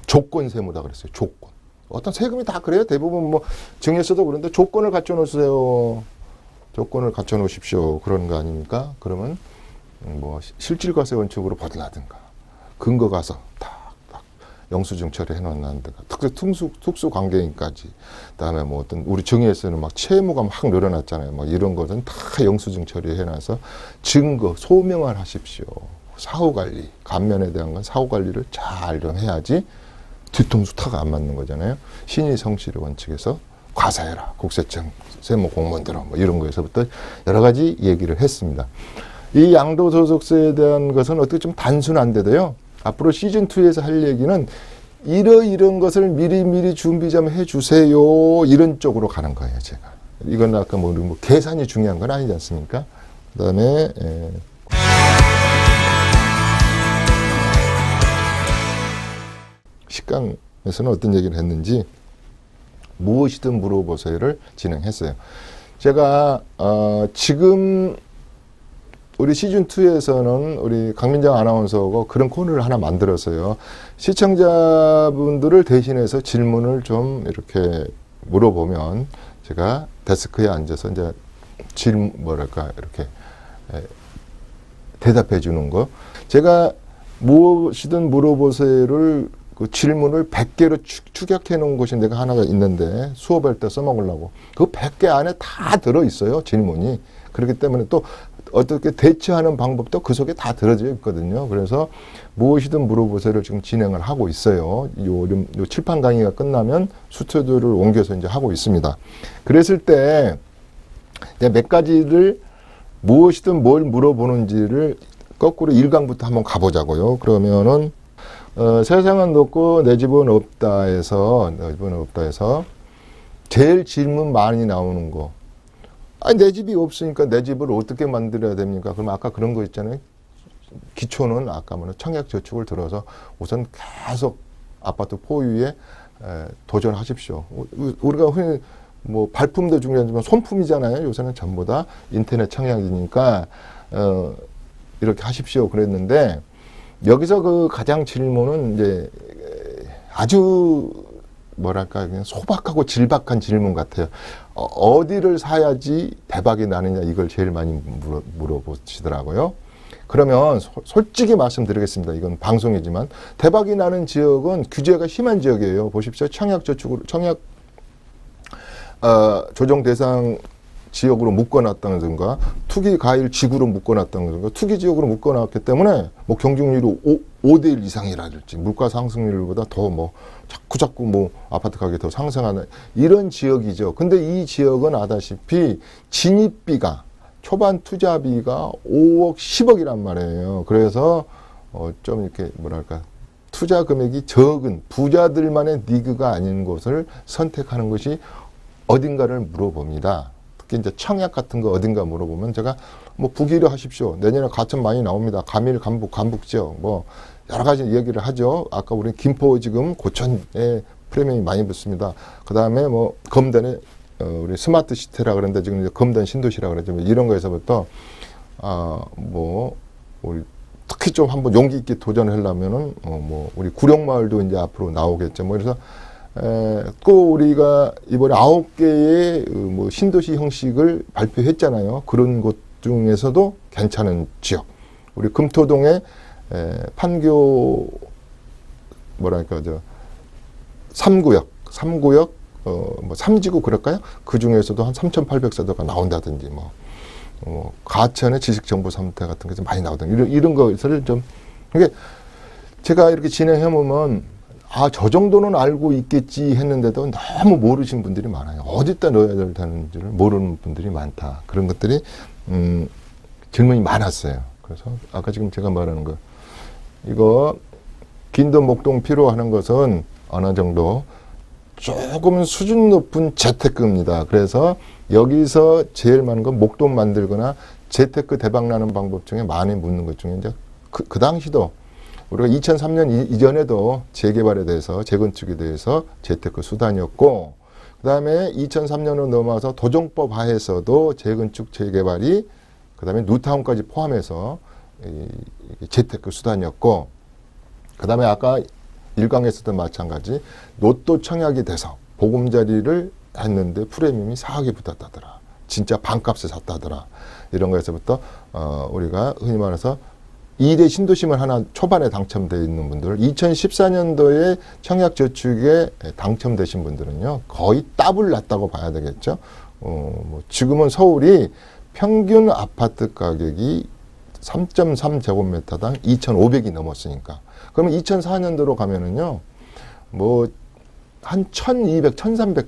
조건 세무다 그랬어요. 조건. 어떤 세금이 다 그래요. 대부분 뭐 증여세도 그런데 조건을 갖춰 놓으세요. 조건을 갖춰 놓으십시오. 그러는 거 아닙니까? 그러면 뭐 실질과세 원칙으로 벗어나든가 근거 가서 탁탁 영수증 처리해 놓는다든가 특수 관계인까지 그다음에 뭐 어떤 우리 증여에서는 막 채무가 막 늘어났잖아요. 뭐 이런 것은 다 영수증 처리해 놔서 증거 소명을 하십시오. 사후관리 감면에 대한 건 사후관리를 잘 좀 해야지 뒤통수 타가 안 맞는 거잖아요. 신의 성실의 원칙에서 과세해라. 국세청, 세무 공무원들은 뭐 이런 거에서부터 여러 가지 얘기를 했습니다. 이 양도소득세에 대한 것은 어떻게 좀 단순한데도요. 앞으로 시즌2에서 할 얘기는 이런 것을 미리미리 준비 좀 해주세요. 이런 쪽으로 가는 거예요, 제가. 이건 아까 뭐 계산이 중요한 건 아니지 않습니까? 그 다음에, 식강에서는 어떤 얘기를 했는지, 무엇이든 물어보세요를 진행했어요. 제가 지금 우리 시즌2에서는 우리 강민정 아나운서가 그런 코너를 하나 만들었어요. 시청자분들을 대신해서 질문을 좀 이렇게 물어보면 제가 데스크에 앉아서 이제 이렇게 대답해 주는 거. 제가 무엇이든 물어보세요를 그 질문을 100개로 축약해 놓은 것이 내가 하나가 있는데 수업할 때 써먹으려고. 그 100개 안에 다 들어있어요. 질문이. 그렇기 때문에 또 어떻게 대처하는 방법도 그 속에 다 들어져 있거든요. 그래서 무엇이든 물어보세요를 지금 진행을 하고 있어요. 요 칠판 강의가 끝나면 수트들을 옮겨서 이제 하고 있습니다. 그랬을 때 몇 가지를 무엇이든 뭘 물어보는지를 거꾸로 1강부터 한번 가보자고요. 그러면은 세상은 높고 내 집은 없다 해서 제일 질문 많이 나오는 거. 아니, 내 집이 없으니까 내 집을 어떻게 만들어야 됩니까? 그럼 아까 그런 거 있잖아요. 기초는 아까 뭐는 청약저축을 들어서 우선 계속 아파트 포유에 도전하십시오. 우리가 흔히 뭐 발품도 중요하지만 손품이잖아요. 요새는 전부 다 인터넷 청약이니까 이렇게 하십시오. 그랬는데 여기서 그 가장 질문은 이제 아주 뭐랄까 그냥 소박하고 질박한 질문 같아요. 어디를 사야지 대박이 나느냐 이걸 제일 많이 물어보시더라고요. 그러면 솔직히 말씀드리겠습니다. 이건 방송이지만 대박이 나는 지역은 규제가 심한 지역이에요. 보십시오. 청약 조정 대상 지역으로 묶어놨다든가 투기 가일 지구로 묶어놨다든가 투기 지역으로 묶어놨기 때문에 뭐 경쟁률이 5대1 이상이라든지 물가 상승률보다 더 뭐 자꾸 뭐 아파트 가격이 더 상승하는 이런 지역이죠. 근데 이 지역은 아다시피 진입비가 초반 투자비가 5억 10억이란 말이에요. 그래서 좀 이렇게 뭐랄까 투자 금액이 적은 부자들만의 리그가 아닌 곳을 선택하는 것이 어딘가를 물어봅니다. 특히 이제 청약 같은 거 어딘가 물어보면 제가 뭐 부기를 하십시오. 내년에 가천 많이 나옵니다. 가밀, 간북, 간북 지역 뭐 여러 가지 얘기를 하죠. 아까 우리 김포 지금 고천에 프리미엄이 많이 붙습니다. 그 다음에 뭐 검단에 우리 스마트 시티라 그러는데 지금 이제 검단 신도시라 그러죠. 이런 거에서부터 뭐 우리 특히 좀 한번 용기 있게 도전을 하려면은 뭐 우리 구룡마을도 이제 앞으로 나오겠죠. 뭐 그래서 또 우리가 이번에 9개의 뭐 신도시 형식을 발표했잖아요. 그런 곳 중에서도 괜찮은 지역. 우리 금토동에 판교 뭐랄까 3구역 뭐 3지구 그럴까요? 그 중에서도 한 3,800세대가 나온다든지 가천의 지식정보센터 같은 게 좀 많이 나오던 이런 것을 좀 이게 제가 이렇게 진행해 보면 저 정도는 알고 있겠지 했는데도 너무 모르신 분들이 많아요. 어디다 넣어야 되는지를 모르는 분들이 많다. 그런 것들이 질문이 많았어요. 그래서 아까 지금 제가 말하는 거 이거 긴도 목동 필요하는 것은 어느 정도 조금 수준 높은 재테크입니다. 그래서 여기서 제일 많은 건 목돈 만들거나 재테크 대박 나는 방법 중에 많이 묻는 것 중에 이제 그 당시도 우리가 2003년 이전에도 재개발에 대해서 재건축에 대해서 재테크 수단이었고 그 다음에 2003년으로 넘어와서 도정법 하에서도 재건축 재개발이 그 다음에 뉴타운까지 포함해서 재테크 수단이었고 그 다음에 아까 일강에서도 마찬가지 로또 청약이 돼서 보금자리를 했는데 프리미엄이 4억이 붙었다더라. 진짜 반값에 샀다더라. 이런 거에서부터 우리가 흔히 말해서 2대 신도시만 하나 초반에 당첨되어 있는 분들 2014년도에 청약저축에 당첨되신 분들은요 거의 더블 났다고 봐야 되겠죠. 뭐 지금은 서울이 평균 아파트 가격이 3.3제곱미터당 2,500이 넘었으니까 그러면 2004년도로 가면은요 뭐 한 1,200, 1,300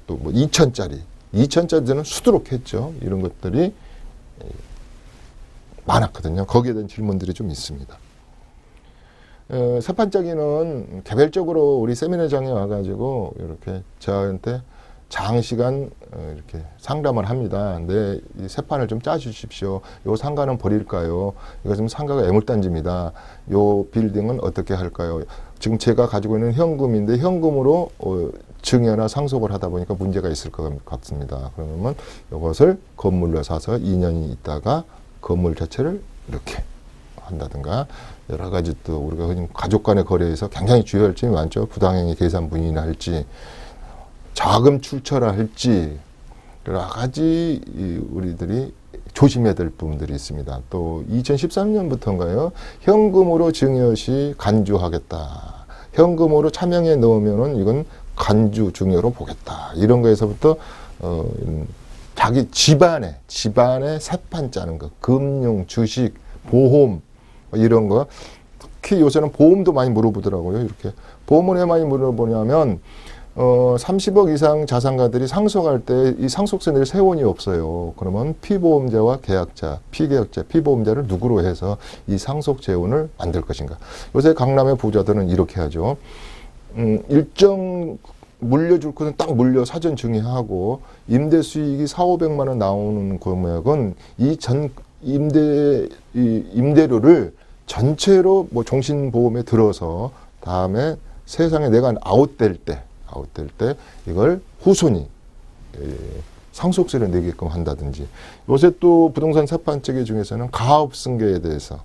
또 뭐 2,000짜리는 수두룩했죠. 이런 것들이 많았거든요. 거기에 대한 질문들이 좀 있습니다. 세판짜기는 개별적으로 우리 세미나장에 와가지고 이렇게 저한테 장시간 이렇게 상담을 합니다. 근데 이 세판을 좀 짜주십시오. 요 상가는 버릴까요? 이거 지금 상가가 애물단지입니다. 요 빌딩은 어떻게 할까요? 지금 제가 가지고 있는 현금인데 현금으로 증여나 상속을 하다 보니까 문제가 있을 것 같습니다. 그러면 이것을 건물로 사서 2년이 있다가 건물 자체를 이렇게 한다든가 여러 가지 또 우리가 흔히 가족 간의 거래에서 굉장히 주요할 점이 많죠. 부당행위 계산 분인을 할지 자금 출처라 할지 여러 가지 우리들이 조심해야 될 부분들이 있습니다. 또 2013년부터인가요? 현금으로 증여 시 간주하겠다. 현금으로 차명에 넣으면은 이건 간주 증여로 보겠다. 이런 거에서부터 자기 집안에 세판 짜는 거, 금융, 주식, 보험 이런 거. 특히 요새는 보험도 많이 물어보더라고요. 이렇게 보험을 왜 많이 물어보냐면 30억 이상 자산가들이 상속할 때 이 상속세 낼 세원이 없어요. 그러면 피보험자와 계약자, 피계약자, 피보험자를 누구로 해서 이 상속 재원을 만들 것인가. 요새 강남의 부자들은 이렇게 하죠. 일정 물려줄 것은 딱 물려 사전 증여하고 임대 수익이 4,500만 원 나오는 금액은 이 전 임대료를 전체로 뭐 종신보험에 들어서 다음에 세상에 내가 아웃될 때 이걸 후손이 상속세를 내게끔 한다든지 요새 또 부동산 세판짜기 중에서는 가업승계에 대해서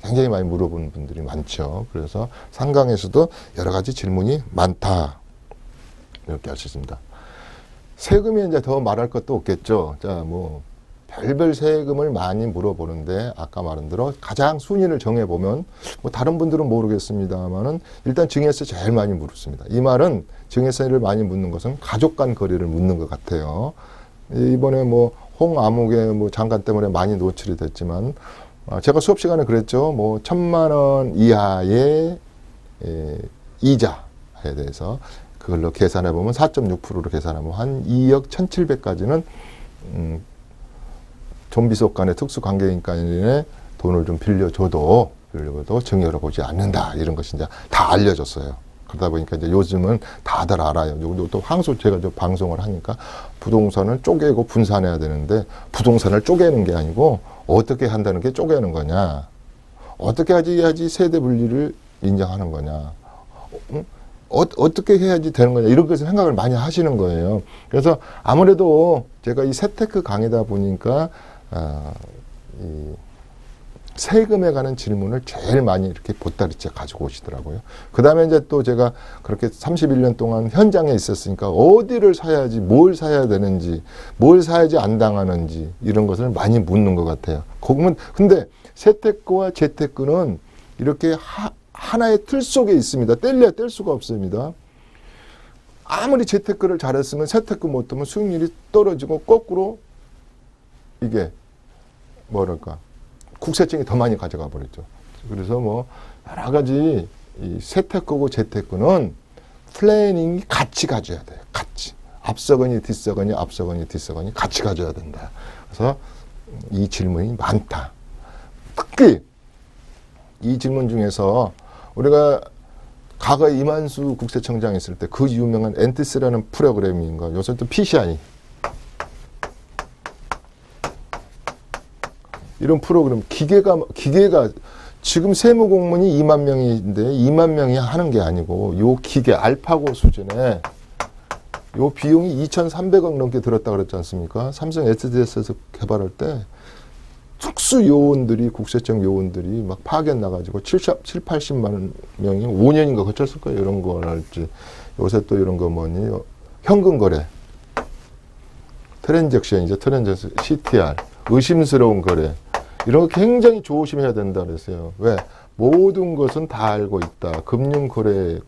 굉장히 많이 물어보는 분들이 많죠. 그래서 상강에서도 여러 가지 질문이 많다 이렇게 할 수 있습니다. 세금이 이제 더 말할 것도 없겠죠. 자, 뭐 별별 세금을 많이 물어보는데 아까 말한 대로 가장 순위를 정해보면 뭐 다른 분들은 모르겠습니다만은 일단 증여세 제일 많이 물었습니다. 이 말은 증여세를 많이 묻는 것은 가족 간 거래를 묻는 것 같아요. 이번에 뭐 홍아무개 뭐 장관 때문에 많이 노출이 됐지만 제가 수업 시간에 그랬죠. 뭐 1,000만 원 이하의 이자에 대해서 그걸로 계산해보면 4.6%로 계산하면 한 2억 1,700까지는 좀비속 간의 특수관계인간에 돈을 좀 빌려줘도 증여로 보지 않는다. 이런 것이 이제 다 알려졌어요. 그러다 보니까 이제 요즘은 다들 알아요. 또 항소 제가 방송을 하니까 부동산을 쪼개고 분산해야 되는데 부동산을 쪼개는 게 아니고 어떻게 한다는 게 쪼개는 거냐. 어떻게 해야지 세대 분리를 인정하는 거냐. 어떻게 해야지 되는 거냐. 이런 것을 생각을 많이 하시는 거예요. 그래서 아무래도 제가 이 세테크 강의다 보니까, 이 세금에 관한 질문을 제일 많이 이렇게 보따리째 가지고 오시더라고요. 그 다음에 이제 또 제가 그렇게 31년 동안 현장에 있었으니까 어디를 사야지, 뭘 사야 되는지, 뭘 사야지 안 당하는지 이런 것을 많이 묻는 것 같아요. 근데 세테크와 재테크는 이렇게 하나의 틀 속에 있습니다. 뗄래야 뗄 수가 없습니다. 아무리 재테크를 잘했으면 세테크 못하면 수익률이 떨어지고 거꾸로 이게 뭐랄까 국세청이 더 많이 가져가 버렸죠. 그래서 뭐 여러 가지 이 세테크고 재테크는 플래닝이 같이 가져야 돼요. 같이. 앞서거니 뒤서거니 앞서거니 뒤서거니 같이 가져야 된다. 그래서 이 질문이 많다. 특히 이 질문 중에서 우리가 과거에 이만수 국세청장 있을 때 그 유명한 엔티스라는 프로그램인가 요새 또 PCI 이런 프로그램 기계가 지금 세무 공무원이 2만 명인데 2만 명이 하는 게 아니고 요 기계 알파고 수준에 요 비용이 2,300억 넘게 들었다 그랬지 않습니까? 삼성 SDS에서 개발할 때 특수 요원들이 국세청 요원들이 막 파견 나가지고 80만 명이 5년인가 거쳤을 거예요. 이런 거랄지 요새 또 이런 거 뭐니 현금 거래 트랜잭션이죠. 트랜잭션 CTR 의심스러운 거래 이런 거 굉장히 조심해야 된다 그랬어요. 왜? 모든 것은 다 알고 있다. 금융거래,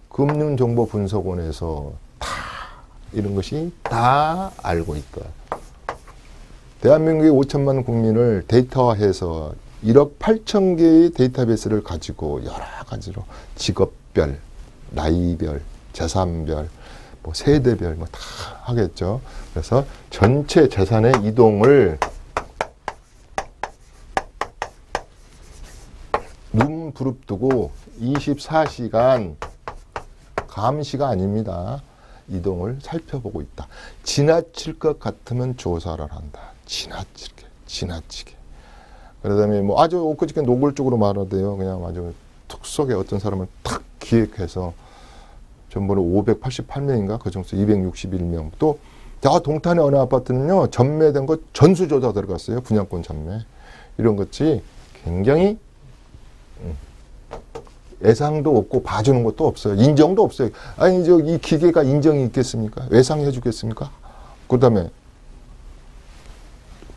금융정보분석원에서 다 이런 것이 다 알고 있다. 대한민국의 5천만 국민을 데이터화해서 1억 8천 개의 데이터베이스를 가지고 여러 가지로 직업별, 나이별, 재산별, 뭐 세대별 뭐 다 하겠죠. 그래서 전체 재산의 이동을 눈 부릅뜨고 24시간 감시가 아닙니다. 이동을 살펴보고 있다. 지나칠 것 같으면 조사를 한다. 지나치게. 그다음에 뭐 아주 엊그저께 노골적으로 말하대요. 그냥 아주 툭 속에 어떤 사람을 탁 기획해서 전번에 588명인가 그 정도 261명 또 동탄의 어느 아파트는요 전매된 거 전수조사 들어갔어요. 분양권 전매 이런 것이 굉장히 예상도 없고 봐주는 것도 없어요. 인정도 없어요. 아니 이 기계가 인정이 있겠습니까? 외상해 주겠습니까? 그 다음에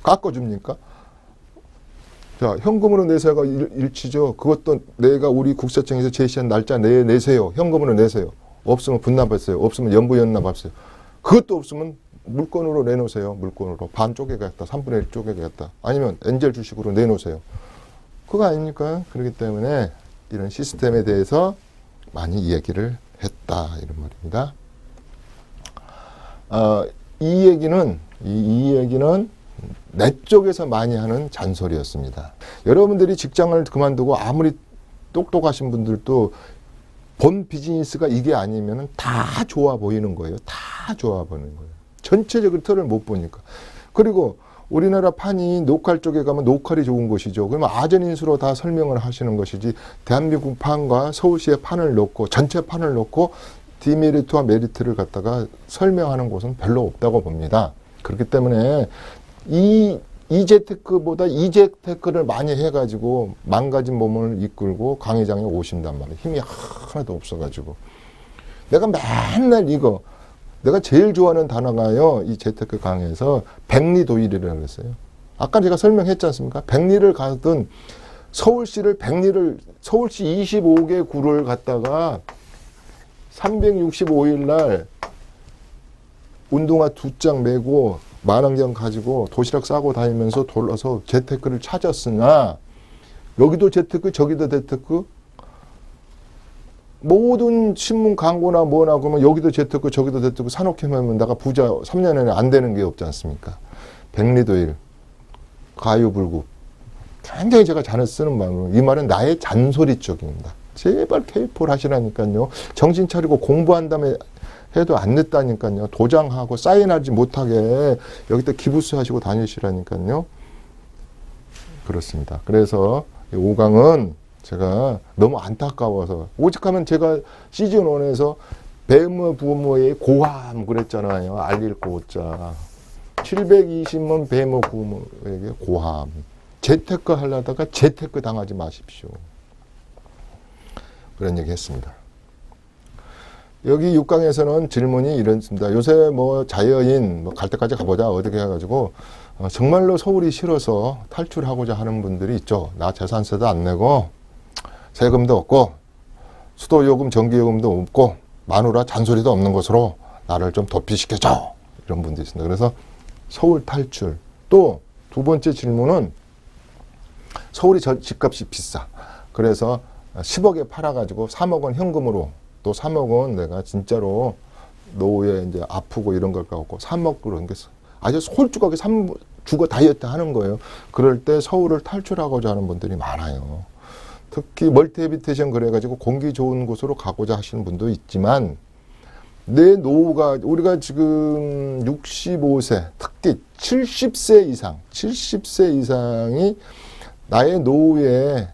깎아줍니까? 자, 현금으로 내세요가 일치죠. 그것도 내가 우리 국세청에서 제시한 날짜 내에 내세요. 현금으로 내세요. 없으면 분납하세요. 없으면 연부연납하세요. 그것도 없으면 물건으로 내놓으세요. 물건으로. 반 쪼개겠다. 3분의 1 쪼개겠다. 아니면 엔젤 주식으로 내놓으세요. 그거 아닙니까? 그렇기 때문에 이런 시스템에 대해서 많이 이야기를 했다. 이런 말입니다. 이 얘기는 내 쪽에서 많이 하는 잔소리였습니다. 여러분들이 직장을 그만두고 아무리 똑똑하신 분들도 본 비즈니스가 이게 아니면 다 좋아 보이는 거예요. 다 좋아 보이는 거예요. 전체적인 틀을 못 보니까. 그리고 우리나라 판이 노칼 쪽에 가면 노칼이 좋은 것이죠. 그러면 아전인수로 다 설명을 하시는 것이지 대한민국 판과 서울시의 판을 놓고 전체 판을 놓고 디메리트와 메리트를 갖다가 설명하는 곳은 별로 없다고 봅니다. 그렇기 때문에 이 재테크보다 이재테크를 많이 해가지고 망가진 몸을 이끌고 강의장에 오신단 말이에요. 힘이 하나도 없어가지고. 내가 맨날 내가 제일 좋아하는 단어가요. 이 재테크 강의에서 백리도일이라고 했어요. 아까 제가 설명했지 않습니까? 백리를 가든 서울시 25개 구를 갖다가 365일 날 운동화 2장 메고 만원경 가지고 도시락 싸고 다니면서 돌아서 재테크를 찾았으나 여기도 재테크 저기도 재테크 모든 신문 광고나 뭐나 그러면 여기도 재테크 저기도 재테크 사놓기만 내가 부자 3년 안에 안 되는 게 없지 않습니까? 백리도일 가유불급 굉장히 제가 잘을 쓰는 말로 이 말은 나의 잔소리 쪽입니다. 제발 K4를 하시라니까요. 정신 차리고 공부한 다음에 해도 안 늦다니까요. 도장하고 사인하지 못하게 여기다 기부수 하시고 다니시라니까요. 그렇습니다. 그래서 5강은 제가 너무 안타까워서 오직하면 제가 시즌 1에서 배무 부모의 고함 그랬잖아요. 알릴 고자 720만 배무 부모에게 고함. 재테크 하려다가 재테크 당하지 마십시오. 그런 얘기 했습니다. 여기 6강에서는 질문이 이렇습니다. 요새 뭐 자여인 갈 때까지 가보자 어떻게 해가지고 정말로 서울이 싫어서 탈출하고자 하는 분들이 있죠. 나 재산세도 안 내고 세금도 없고 수도요금 전기요금도 없고 마누라 잔소리도 없는 것으로 나를 좀 도피시켜줘. 이런 분들이 있습니다. 그래서 서울 탈출. 또 두 번째 질문은 서울이 집값이 비싸. 그래서 10억에 팔아가지고 3억 원 현금으로 또 3억 원 내가 진짜로 노후에 이제 아프고 이런 걸 갖고 3억 그런 게 아주 솔직하게 주거 다이어트 하는 거예요. 그럴 때 서울을 탈출하고자 하는 분들이 많아요. 특히 멀티해비테이션 그래가지고 공기 좋은 곳으로 가고자 하시는 분도 있지만 내 노후가 우리가 지금 65세 특히 70세 이상이 나의 노후에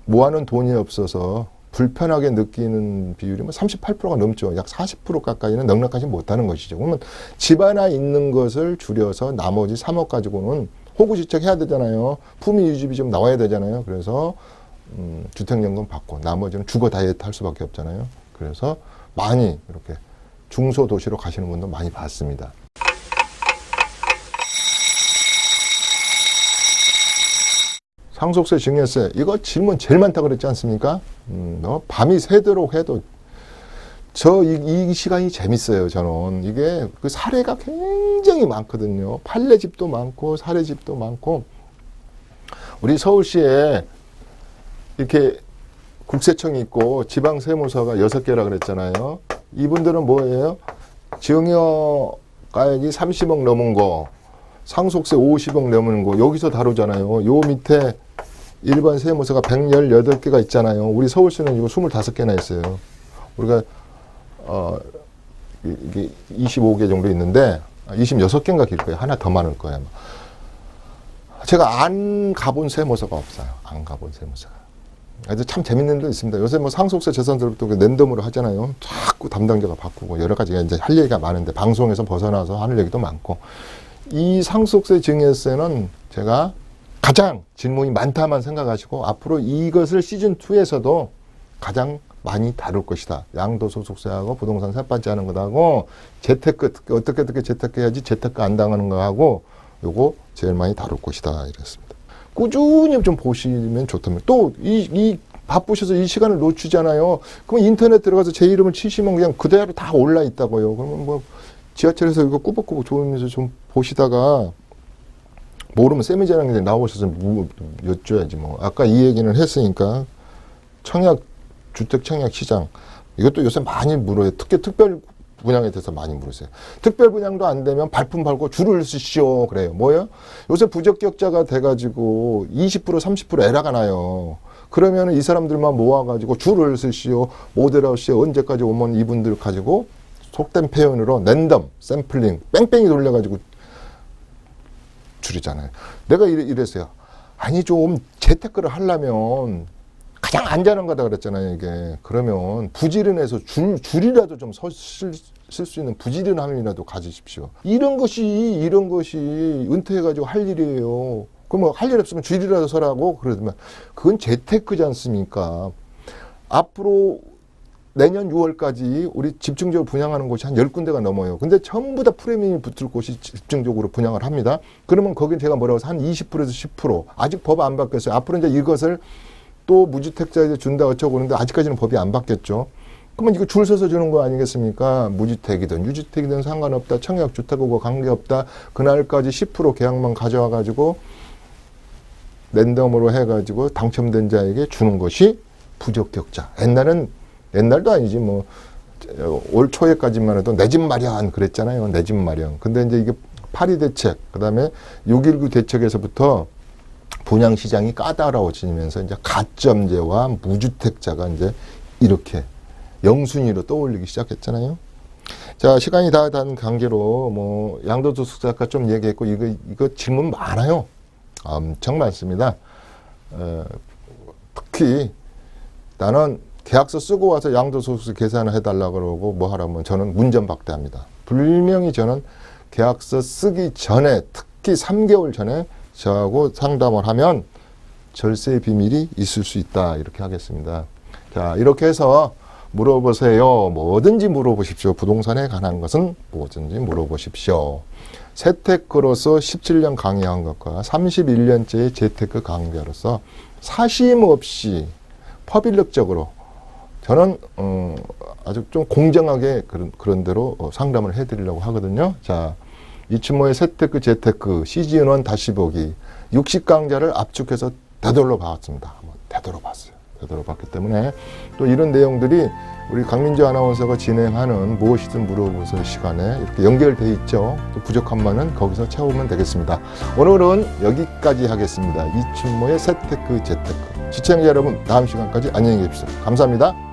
모아놓은 돈이 없어서 불편하게 느끼는 비율이 38%가 넘죠. 약 40% 가까이는 넉넉하지 못하는 것이죠. 그러면 집 하나 있는 것을 줄여서 나머지 3억 가지고는 호구지책 해야 되잖아요. 품위 유지비 좀 나와야 되잖아요. 그래서 주택연금 받고 나머지는 주거 다이어트 할 수밖에 없잖아요. 그래서 많이 이렇게 중소도시로 가시는 분도 많이 봤습니다. 상속세, 증여세 이거 질문 제일 많다 그랬지 않습니까? 밤이 새도록 해도 이 시간이 재밌어요. 저는 이게 그 사례가 굉장히 많거든요. 판례집도 많고 사례집도 많고 우리 서울시에 이렇게 국세청이 있고 지방세무서가 6개라 그랬잖아요. 이분들은 뭐예요? 증여가액이 30억 넘은 거, 상속세 50억 넘은 거 여기서 다루잖아요. 요 밑에 일반 세무서가 118개가 있잖아요. 우리 서울시는 이거 25개나 있어요. 우리가 이게 25개 정도 있는데 26개인가 길 거예요. 하나 더 많을 거예요. 제가 안 가본 세무서가 없어요. 안 가본 세무서가. 아주 참 재밌는 데 있습니다. 요새 뭐 상속세 재산세부터 랜덤으로 하잖아요. 자꾸 담당자가 바꾸고 여러 가지가 이제 할 얘기가 많은데 방송에서 벗어나서 하는 얘기도 많고 이 상속세 증여세는 제가 가장 질문이 많다만 생각하시고 앞으로 이것을 시즌2에서도 가장 많이 다룰 것이다. 양도소득세하고 부동산 세판지 하는 것하고 재테크 어떻게 재테크해야지 재테크 안 당하는 거하고 요거 제일 많이 다룰 것이다. 이랬습니다. 꾸준히 좀 보시면 좋답니다. 또 이 바쁘셔서 이 시간을 놓치잖아요. 그럼 인터넷 들어가서 제 이름을 치시면 그냥 그대로 다 올라 있다고요. 그러면 뭐 지하철에서 이거 꾸벅꾸벅 좋으면서 좀 보시다가 모르면 세미자랑에 나오셔서 여쭤야지 뭐. 아까 이 얘기는 했으니까 주택 청약 시장 이것도 요새 많이 물어요. 특히 특별 분양에 대해서 많이 물으세요. 특별 분양도 안 되면 발품 팔고 줄을 쓰시오 그래요. 뭐요? 요새 부적격자가 돼가지고 20% 30% 에러가 나요. 그러면 이 사람들만 모아가지고 줄을 쓰시오. 모델하우스에 언제까지 오면 이분들 가지고 속된 표현으로 랜덤 샘플링 뺑뺑이 돌려가지고 줄이잖아요. 내가 이랬어요. 아니 좀 재테크를 하려면 가장 안전한 거다 그랬잖아요. 이게 그러면 부지런해서 줄이라도 좀 쓸 수 있는 부지런함이라도 가지십시오. 이런 것이 은퇴해가지고 할 일이에요. 그럼 할 일 없으면 줄이라도 서라고 그러면 그건 재테크지 않습니까? 앞으로 내년 6월까지 우리 집중적으로 분양하는 곳이 한 10군데가 넘어요. 근데 전부 다 프리미엄이 붙을 곳이 집중적으로 분양을 합니다. 그러면 거긴 제가 뭐라고 해서 한 20%에서 10% 아직 법 안 바뀌었어요. 앞으로 이제 이것을 또 무주택자에게 준다 어쩌고 그러는데 아직까지는 법이 안 바뀌었죠. 그러면 이거 줄 서서 주는 거 아니겠습니까? 무주택이든 유주택이든 상관없다. 청약주택하고 관계없다. 그날까지 10% 계약만 가져와가지고 랜덤으로 해가지고 당첨된 자에게 주는 것이 부적격자. 옛날도 아니지 뭐 올 초에까지만 해도 내 집 마련 그랬잖아요. 내 집 마련. 근데 이제 이게 8.2 대책 그다음에 6.19 대책에서부터 분양 시장이 까다로워지면서 이제 가점제와 무주택자가 이제 이렇게 영순위로 떠올리기 시작했잖아요. 자, 시간이 다 단 관계로 뭐 양도소득세 아까 좀 얘기했고 이거 질문 많아요. 엄청 많습니다. 특히 나는 계약서 쓰고 와서 양도소득세 계산을 해달라 그러고 뭐 하라면 저는 문전박대합니다. 분명히 저는 계약서 쓰기 전에, 특히 3개월 전에 저하고 상담을 하면 절세 비밀이 있을 수 있다, 이렇게 하겠습니다. 자, 이렇게 해서 물어보세요. 뭐든지 물어보십시오. 부동산에 관한 것은 뭐든지 물어보십시오. 세테크로서 17년 강의한 것과 31년째의 재테크 강좌로서 사심 없이 퍼블릭적으로 저는 아주 좀 공정하게 그런 대로 상담을 해드리려고 하거든요. 자, 이춘모의 세테크 재테크 시즌1 다시 보기 60강좌를 압축해서 되돌려 봤습니다. 한번 되돌려 봤어요. 되돌려 봤기 때문에 또 이런 내용들이 우리 강민주 아나운서가 진행하는 무엇이든 물어보세요 시간에 이렇게 연결돼 있죠. 또 부족한 바는 거기서 채우면 되겠습니다. 오늘은 여기까지 하겠습니다. 이춘모의 세테크 재테크. 시청자 여러분, 다음 시간까지 안녕히 계십시오. 감사합니다.